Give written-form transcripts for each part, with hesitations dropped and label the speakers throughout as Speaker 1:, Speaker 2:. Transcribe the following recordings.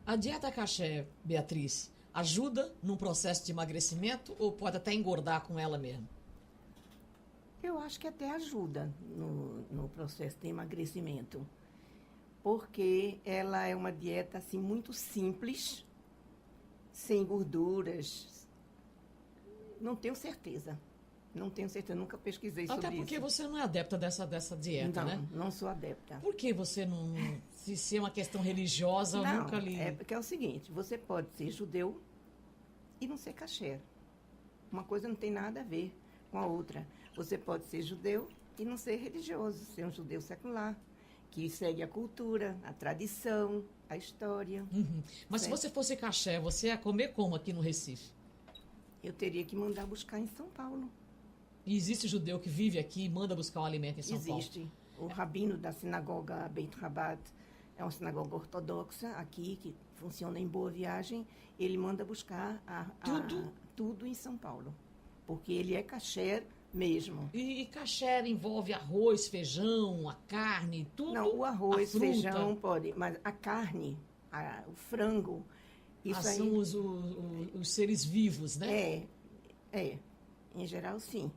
Speaker 1: A dieta caché, Beatriz, ajuda num processo de emagrecimento ou pode até engordar com ela mesmo?
Speaker 2: Eu acho que até ajuda no processo de emagrecimento, porque ela é uma dieta assim muito simples, sem gorduras. Não tenho certeza. Não tenho certeza, nunca pesquisei sobre isso.
Speaker 1: Até porque você não é adepta dessa dieta,
Speaker 2: não,
Speaker 1: né?
Speaker 2: Não sou adepta.
Speaker 1: Por que você não... Se é uma questão religiosa, eu
Speaker 2: Não,
Speaker 1: nunca li...
Speaker 2: é porque é o seguinte, você pode ser judeu e não ser kasher. Uma coisa não tem nada a ver com a outra. Você pode ser judeu e não ser religioso, ser um judeu secular, que segue a cultura, a tradição, a história.
Speaker 1: Uhum. Mas
Speaker 2: certo?
Speaker 1: se você fosse caché, você ia comer como aqui no Recife?
Speaker 2: Eu teria que mandar buscar em São Paulo.
Speaker 1: E existe judeu que vive aqui e manda buscar um alimento em São Paulo?
Speaker 2: Existe. O rabino da sinagoga Beit Rabat é uma sinagoga ortodoxa aqui, que funciona em Boa Viagem. Ele manda buscar tudo em São Paulo, porque ele é kasher mesmo.
Speaker 1: E kasher envolve arroz, feijão, a carne, tudo?
Speaker 2: Não, o arroz,
Speaker 1: a fruta.
Speaker 2: feijão pode, mas a carne, o frango, isso aí...
Speaker 1: São os seres vivos, né?
Speaker 2: Em geral, sim.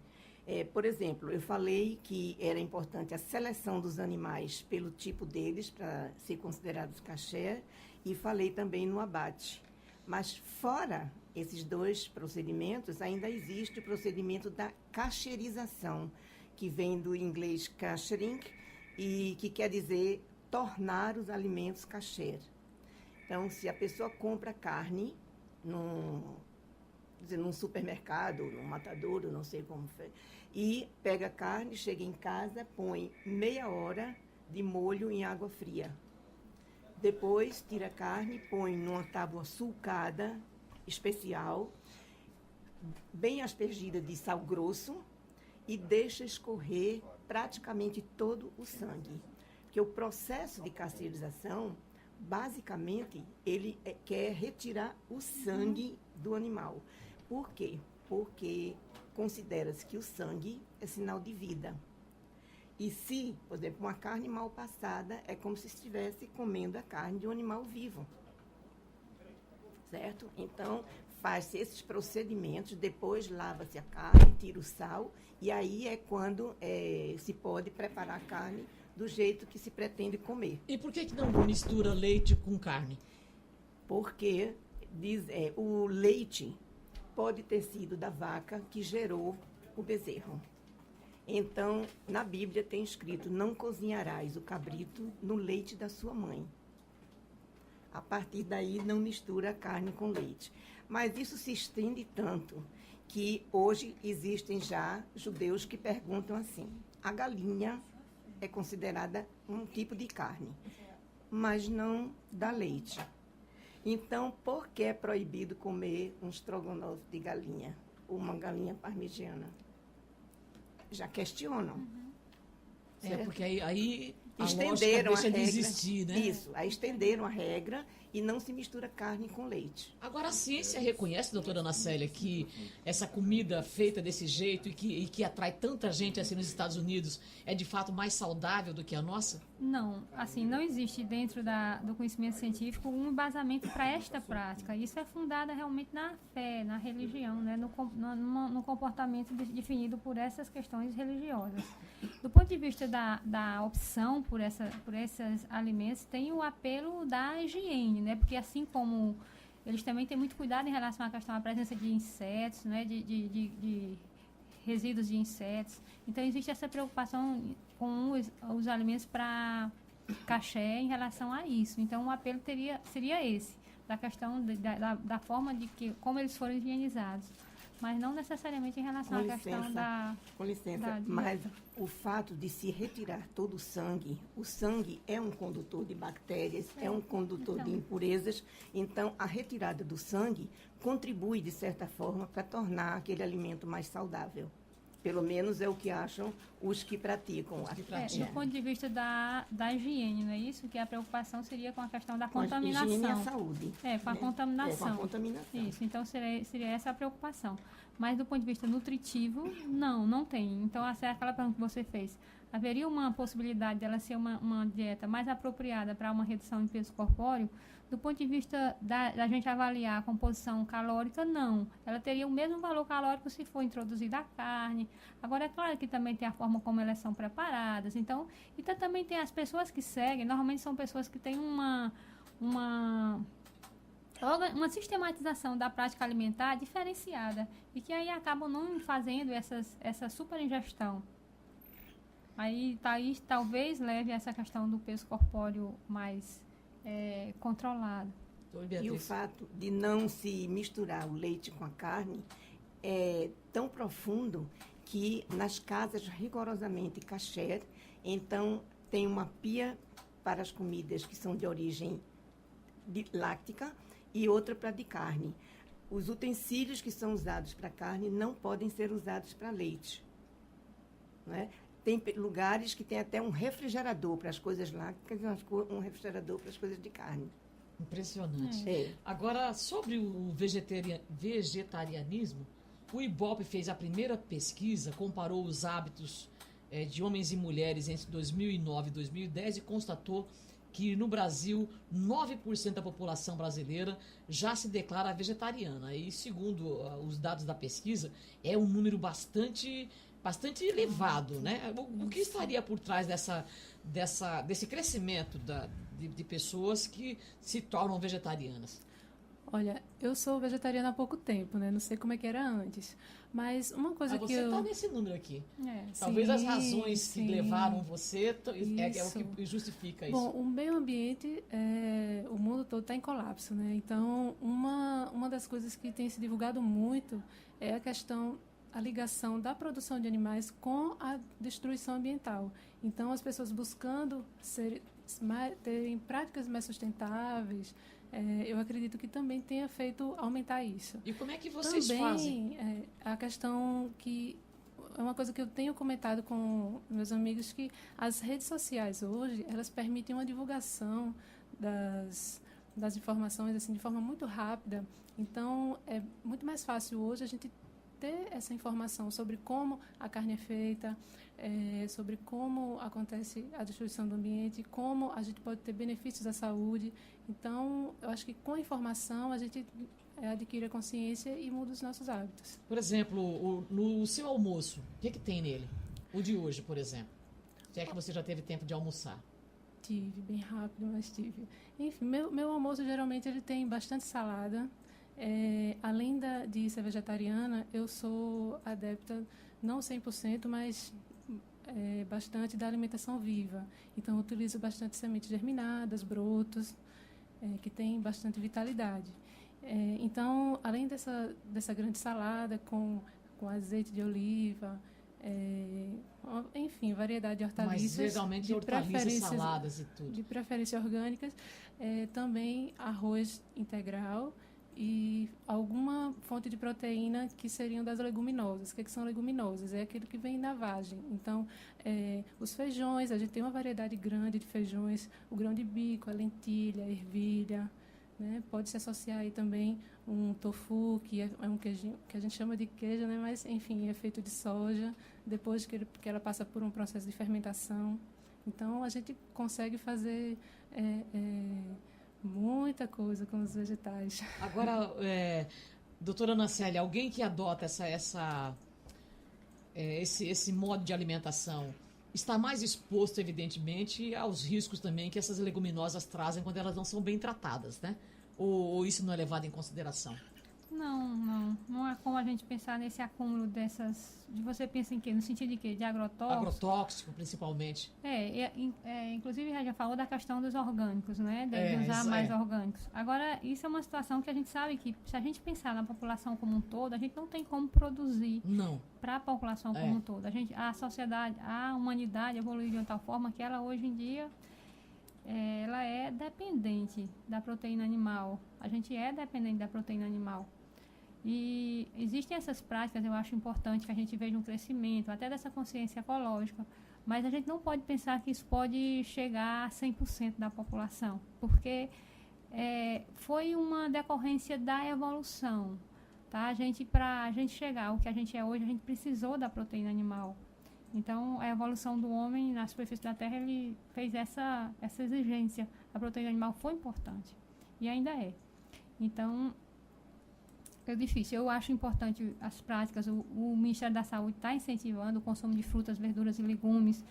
Speaker 2: Por exemplo, eu falei que era importante a seleção dos animais pelo tipo deles, para ser considerados kasher, e falei também no abate. Mas fora esses dois procedimentos, ainda existe o procedimento da kasherização, que vem do inglês kashering, e que quer dizer tornar os alimentos kasher. Então, se a pessoa compra carne num supermercado, num matadouro, não sei como foi, e pega a carne, chega em casa, põe meia hora de molho em água fria. Depois, tira a carne, põe numa tábua sulcada, especial, bem aspergida de sal grosso, e deixa escorrer praticamente todo o sangue. Porque o processo de castrização, basicamente, ele quer retirar o sangue do animal. Por quê? Porque considera-se que o sangue é sinal de vida. E se, por exemplo, uma carne mal passada, é como se estivesse comendo a carne de um animal vivo. Certo? Então, faz-se esses procedimentos, depois lava-se a carne, tira o sal, e aí é quando se pode preparar a carne do jeito que se pretende comer.
Speaker 1: E por que não mistura leite com carne?
Speaker 2: Porque o leite pode ter sido da vaca que gerou o bezerro. Então, na Bíblia tem escrito, não cozinharás o cabrito no leite da sua mãe. A partir daí, não mistura a carne com leite. Mas isso se estende tanto que hoje existem já judeus que perguntam assim, a galinha é considerada um tipo de carne, mas não dá leite. Então, por que é proibido comer um estrogonofe de galinha, ou uma galinha parmegiana? Já questionam.
Speaker 1: Porque aí a
Speaker 2: estenderam
Speaker 1: lógica deixa
Speaker 2: a regra,
Speaker 1: de existir, né?
Speaker 2: Isso, aí estenderam a regra e não se mistura carne com leite.
Speaker 1: Agora, a ciência reconhece, doutora Ana Célia, que essa comida feita desse jeito e que atrai tanta gente assim nos Estados Unidos é de fato mais saudável do que a nossa?
Speaker 3: Não, assim, não existe dentro do conhecimento científico um embasamento para esta prática. Isso é fundado realmente na fé, na religião, né? no comportamento definido por essas questões religiosas. Do ponto de vista da opção por esses alimentos, tem o apelo da higiene, né? Porque assim como eles também têm muito cuidado em relação à questão da presença de insetos, né? de resíduos de insetos. Então, existe essa preocupação com os alimentos para kasher em relação a isso. Então, o apelo seria esse, da questão da forma como eles foram higienizados. Mas não necessariamente em relação à questão da...
Speaker 2: Com licença, mas o fato de se retirar todo o sangue é um condutor de bactérias, é um condutor de impurezas, então a retirada do sangue contribui, de certa forma, para tornar aquele alimento mais saudável. Pelo menos é o que acham os que praticam.
Speaker 3: Do ponto de vista da higiene, não é isso? Que a preocupação seria com a questão da contaminação.
Speaker 2: Higiene e a saúde.
Speaker 3: Com a contaminação.
Speaker 2: Com a contaminação.
Speaker 3: Isso, então seria essa a preocupação. Mas do ponto de vista nutritivo, não tem. Então, essa é aquela pergunta que você fez. haveria uma possibilidade dela ser uma dieta mais apropriada para uma redução de peso corpóreo. Do ponto de vista da gente avaliar a composição calórica, não. Ela teria o mesmo valor calórico se for introduzida a carne. Agora, é claro que também tem a forma como elas são preparadas. Então também tem as pessoas que seguem, normalmente são pessoas que têm uma sistematização da prática alimentar diferenciada e que aí acabam não fazendo essa super ingestão. Aí talvez leve a essa questão do peso corpóreo mais controlado.
Speaker 2: E o fato de não se misturar o leite com a carne é tão profundo que nas casas rigorosamente kasher, então tem uma pia para as comidas que são de origem láctica e outra para de carne. Os utensílios que são usados para carne não podem ser usados para leite. Não é? Tem lugares que tem até um refrigerador para as coisas lácticas e um refrigerador para as coisas de carne.
Speaker 1: Impressionante.
Speaker 2: É.
Speaker 1: Agora, sobre o vegetarianismo, o IBOP fez a primeira pesquisa, comparou os hábitos de homens e mulheres entre 2009 e 2010 e constatou que no Brasil 9% da população brasileira já se declara vegetariana. E segundo os dados da pesquisa, é um número bastante elevado, né? O que estaria por trás desse crescimento de pessoas que se tornam vegetarianas?
Speaker 4: Olha, eu sou vegetariana há pouco tempo, né? Não sei como é que era antes. Mas uma coisa que
Speaker 1: você está nesse número aqui. Talvez
Speaker 4: sim,
Speaker 1: as razões que levaram você é o que justifica isso.
Speaker 4: Bom, o meio ambiente, o mundo todo está em colapso, né? Então, uma das coisas que tem se divulgado muito é a ligação da produção de animais com a destruição ambiental. Então, as pessoas buscando terem práticas mais sustentáveis, eu acredito que também tenha feito aumentar isso.
Speaker 1: E como é que vocês fazem?
Speaker 4: A questão que é uma coisa que eu tenho comentado com meus amigos, que as redes sociais hoje, elas permitem uma divulgação das informações assim, de forma muito rápida. Então, é muito mais fácil hoje a gente ter essa informação sobre como a carne é feita, sobre como acontece a destruição do ambiente, como a gente pode ter benefícios à saúde. Então, eu acho que com a informação a gente adquire a consciência e muda os nossos hábitos.
Speaker 1: Por exemplo, no seu almoço, o que tem nele? O de hoje, por exemplo. Se é que você já teve tempo de almoçar.
Speaker 4: Tive, bem rápido, mas tive. Enfim, meu almoço geralmente ele tem bastante salada. Além de ser vegetariana, eu sou adepta, não 100%, mas bastante da alimentação viva. Então, eu utilizo bastante sementes germinadas, brotos, que tem bastante vitalidade. Então, além dessa grande salada com azeite de oliva, enfim, variedade de hortaliças.
Speaker 1: Mas legalmente hortaliças, saladas e tudo.
Speaker 4: De preferência orgânicas, também arroz integral e alguma fonte de proteína que seriam das leguminosas. O que são leguminosas? É aquilo que vem na vagem. Então, os feijões, a gente tem uma variedade grande de feijões, o grão de bico, a lentilha, a ervilha, né? Pode se associar aí também um tofu, que é um queijinho, que a gente chama de queijo, né? Mas, enfim, é feito de soja, depois que ela passa por um processo de fermentação. Então, a gente consegue fazer muita coisa com os vegetais.
Speaker 1: Agora, doutora Ana Célia, alguém que adota esse modo de alimentação está mais exposto, evidentemente, aos riscos também que essas leguminosas trazem quando elas não são bem tratadas, né? Ou isso não é levado em consideração?
Speaker 3: Não é como a gente pensar nesse acúmulo dessas... Você pensa em quê? No sentido de quê? De agrotóxico?
Speaker 1: Agrotóxico, principalmente.
Speaker 3: Inclusive, já falou da questão dos orgânicos, né? De usar mais orgânicos. Agora, isso é uma situação que a gente sabe que, se a gente pensar na população como um todo, a gente não tem como produzir para a população como um todo. A sociedade, a humanidade evoluiu de uma tal forma que ela, hoje em dia, ela é dependente da proteína animal. A gente é dependente da proteína animal. E existem essas práticas, eu acho importante que a gente veja um crescimento, até dessa consciência ecológica, mas a gente não pode pensar que isso pode chegar a 100% da população, porque foi uma decorrência da evolução. Tá? Para a gente chegar ao que a gente é hoje, a gente precisou da proteína animal. Então, a evolução do homem na superfície da Terra, ele fez essa exigência. A proteína animal foi importante. E ainda é. Então, é difícil. Eu acho importante as práticas. O Ministério da Saúde está incentivando o consumo de frutas, verduras e legumes,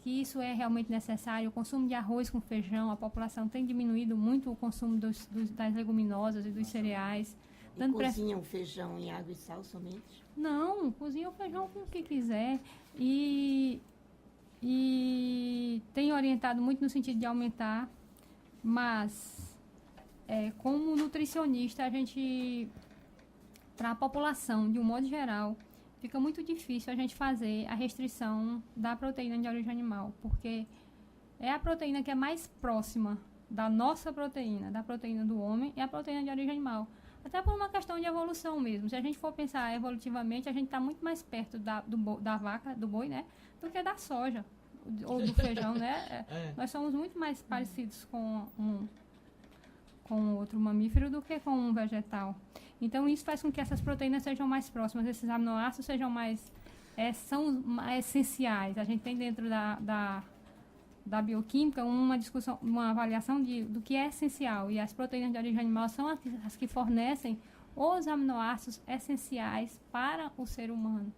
Speaker 3: que isso é realmente necessário. O consumo de arroz com feijão, a população tem diminuído muito o consumo das leguminosas e dos cereais.
Speaker 2: E cozinha o feijão em água e sal somente?
Speaker 3: Não, cozinha o feijão com o que quiser. E tem orientado muito no sentido de aumentar, mas como nutricionista, para a população, de um modo geral, fica muito difícil a gente fazer a restrição da proteína de origem animal, porque é a proteína que é mais próxima da nossa proteína, da proteína do homem, e a proteína de origem animal. Até por uma questão de evolução mesmo. Se a gente for pensar evolutivamente, a gente está muito mais perto da vaca, do boi, né? Do que da soja, ou do feijão, né? Nós somos muito mais parecidos com outro mamífero do que com um vegetal. Então, isso faz com que essas proteínas sejam mais próximas, esses aminoácidos sejam são mais essenciais. A gente tem dentro da bioquímica uma discussão, uma avaliação do que é essencial, e as proteínas de origem animal são as que fornecem os aminoácidos essenciais para o ser humano.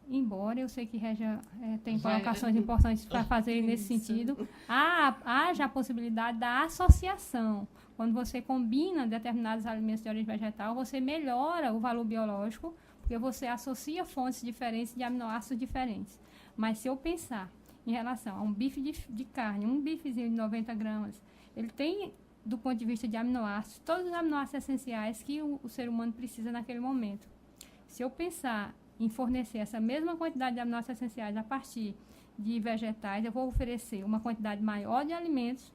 Speaker 3: Embora eu sei que Régia tem colocações importantes para fazer nesse sentido, haja a possibilidade da associação. Quando você combina determinados alimentos de origem vegetal, você melhora o valor biológico, porque você associa fontes diferentes de aminoácidos diferentes. Mas se eu pensar em relação a um bife de carne, um bifezinho de 90 gramas, ele tem, do ponto de vista de aminoácidos, todos os aminoácidos essenciais que o ser humano precisa naquele momento. Se eu pensar em fornecer essa mesma quantidade de aminoácidos essenciais a partir de vegetais, eu vou oferecer uma quantidade maior de alimentos,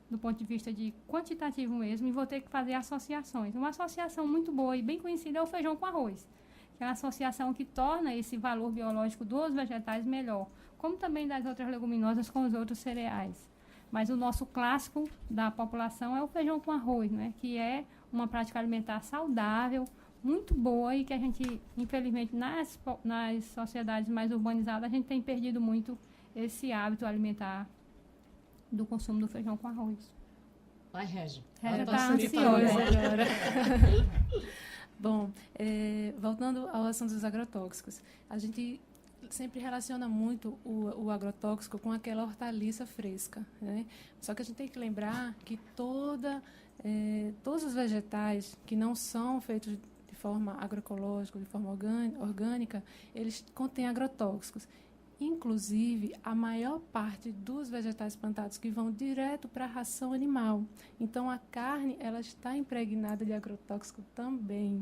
Speaker 3: do ponto de vista de quantitativo mesmo, e vou ter que fazer associações. Uma associação muito boa e bem conhecida é o feijão com arroz, que é uma associação que torna esse valor biológico dos vegetais melhor, como também das outras leguminosas com os outros cereais. Mas o nosso clássico da população é o feijão com arroz, né? Que é uma prática alimentar saudável, muito boa, e que a gente, infelizmente, nas sociedades mais urbanizadas, a gente tem perdido muito esse hábito alimentar do consumo do feijão com arroz.
Speaker 1: Vai, Régia.
Speaker 3: Régia está ansiosa agora.
Speaker 4: Bom, voltando ao assunto dos agrotóxicos, a gente sempre relaciona muito o agrotóxico com aquela hortaliça fresca, né? Só que a gente tem que lembrar que todos os vegetais que não são feitos de forma agroecológica, de forma orgânica, eles contêm agrotóxicos. Inclusive, a maior parte dos vegetais plantados que vão direto para a ração animal. Então, a carne ela está impregnada de agrotóxico também.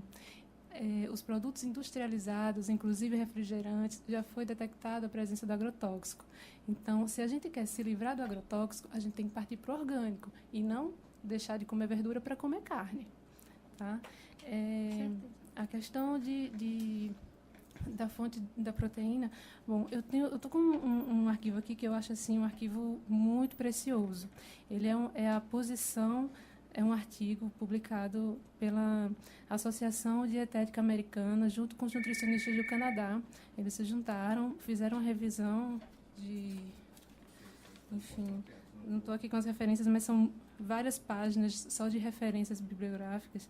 Speaker 4: Os produtos industrializados, inclusive refrigerantes, já foi detectada a presença do agrotóxico. Então, se a gente quer se livrar do agrotóxico, a gente tem que partir para o orgânico e não deixar de comer verdura para comer carne. Tá? A questão da fonte da proteína, bom, eu estou com um arquivo aqui que eu acho assim um arquivo muito precioso. Ele é a posição, é um artigo publicado pela Associação Dietética Americana junto com os nutricionistas do Canadá. Eles se juntaram, fizeram uma revisão enfim, não estou aqui com as referências, mas são várias páginas só de referências bibliográficas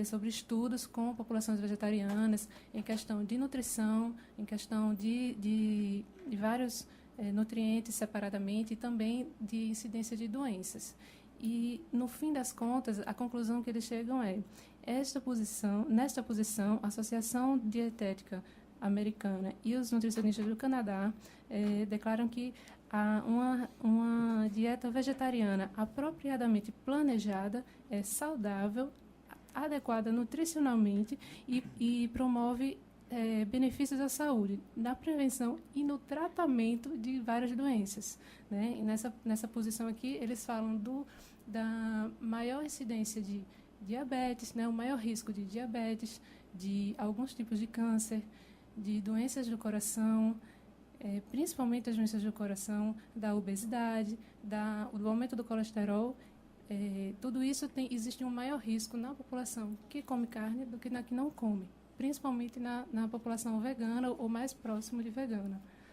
Speaker 4: sobre estudos com populações vegetarianas em questão de nutrição, em questão de vários nutrientes separadamente e também de incidência de doenças. E, no fim das contas, a conclusão que eles chegam é nesta posição, a Associação Dietética Americana e os nutricionistas do Canadá declaram que uma dieta vegetariana apropriadamente planejada é saudável, adequada nutricionalmente e promove benefícios à saúde, na prevenção e no tratamento de várias doenças. Né? E nessa posição aqui, eles falam da maior incidência de diabetes, né? O maior risco de diabetes, de alguns tipos de câncer, de doenças do coração, principalmente as doenças do coração, da obesidade, do aumento do colesterol. Tudo isso existe um maior risco na população que come carne do que na que não come. principalmente na população vegana ou mais próximo de vegana.